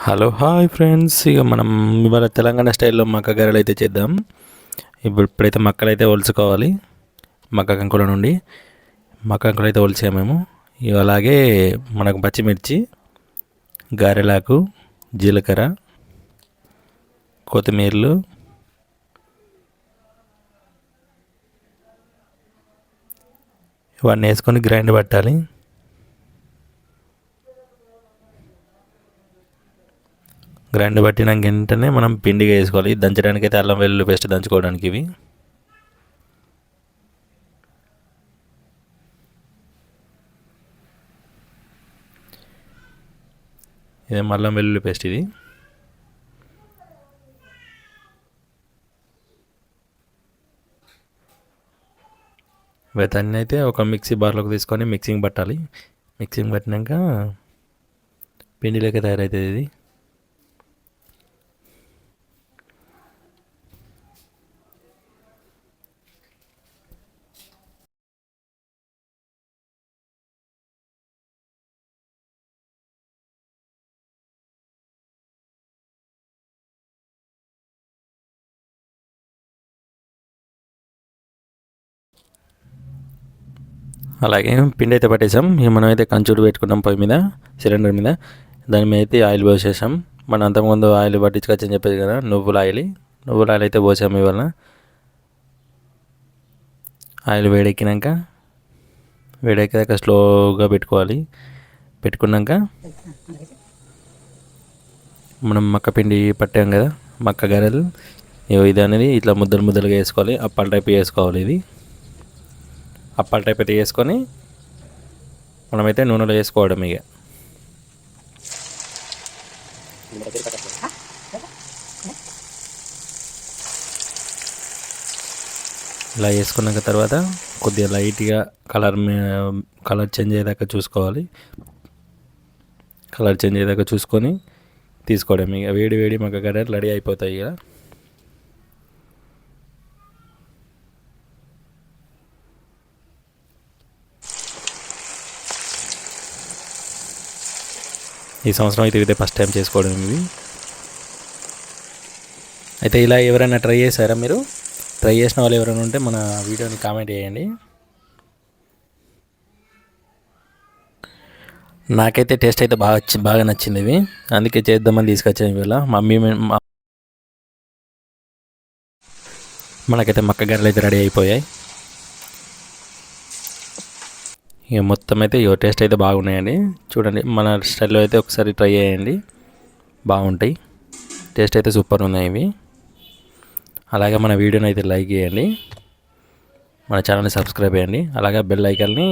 Hello hi friends, ఇక మనం ఇవాళ తెలంగాణ స్టైల్లో మక్క గారెలు అయితే చేద్దాం. ఇప్పుడైతే మక్కలు అయితే ఒలుచుకోవాలి. మక్క కంకుల నుండి మక్క కంకులు అయితే ఒలిచాము మేము. ఇక అలాగే మనకు పచ్చిమిర్చి, గారెలాకు, జీలకర్ర, కొత్తిమీరలు, ఇవన్నీ వేసుకొని గ్రైండ్ పట్టాలి. గ్రైండ్ పట్టినాక వెంటనే మనం పిండిగా వేసుకోవాలి. దంచడానికి అయితే అల్లం వెల్లుల్లి పేస్ట్ దంచుకోవడానికి ఇవి. ఇదేమో అల్లం వెల్లుల్లి పేస్ట్ ఇది. వీటన్ని అయితే ఒక మిక్సీ బార్లోకి తీసుకొని మిక్సింగ్ పట్టాలి. మిక్సింగ్ పట్టినాక పిండిలోకి తయారవుతుంది ఇది. అలాగే పిండి అయితే పట్టేసాం. ఇక మనం అయితే కంచుడు పెట్టుకున్నాం పొయ్యి మీద, సిలిండర్ మీద. దాని మీద అయితే ఆయిల్ పోసేసాం. మనం అంతకుముందు ఆయిల్ పట్టించుకొచ్చని చెప్పేది కదా, నువ్వుల ఆయిల్ అయితే పోసాము ఇవాళ. ఆయిల్ వేడెక్కాక స్లోగా పెట్టుకోవాలి. పెట్టుకున్నాక మనం మక్క పిండి పట్టాం కదా, మక్క గారెలు, ఇది అనేది ఇట్లా ముద్దలుగా వేసుకోవాలి. అప్పాల టైప్ వేసుకోవాలి. ఇది అప్పాల టైప్ అయితే వేసుకొని మనమైతే నూనెలో వేసుకోవడం. ఇక ఇలా వేసుకున్నాక తర్వాత కొద్దిగా లైట్గా కలర్ చేంజ్ అయ్యేదాకా చూసుకోవాలి. కలర్ చేంజ్ అయ్యేదాకా చూసుకొని తీసుకోవడం. ఇక వేడి మక్క గారెలు రెడీ అయిపోతాయి. ఇక ఈ సంవత్సరం అయితే ఇదే ఫస్ట్ టైం చేసుకోవడం ఇవి. అయితే ఇలా ఎవరైనా ట్రై చేశారా? మీరు ట్రై చేసిన వాళ్ళు ఎవరైనా ఉంటే మన వీడియోని కామెంట్ చేయండి. నాకైతే టేస్ట్ అయితే బాగా నచ్చింది ఇవి, అందుకే చేద్దామని తీసుకొచ్చాను ఇవాళ. మనకైతే మక్క గారెలు అయితే రెడీ అయిపోయాయి. ఇక మొత్తం అయితే టేస్ట్ అయితే బాగున్నాయండి. చూడండి, మన స్టైల్లో అయితే ఒకసారి ట్రై చేయండి, బాగుంటాయి. టేస్ట్ అయితే సూపర్ ఉన్నాయి ఇవి. అలాగే మన వీడియోని అయితే లైక్ చేయండి, మన ఛానల్ని సబ్స్క్రైబ్ చేయండి. అలాగే బెల్ ఐకాన్ని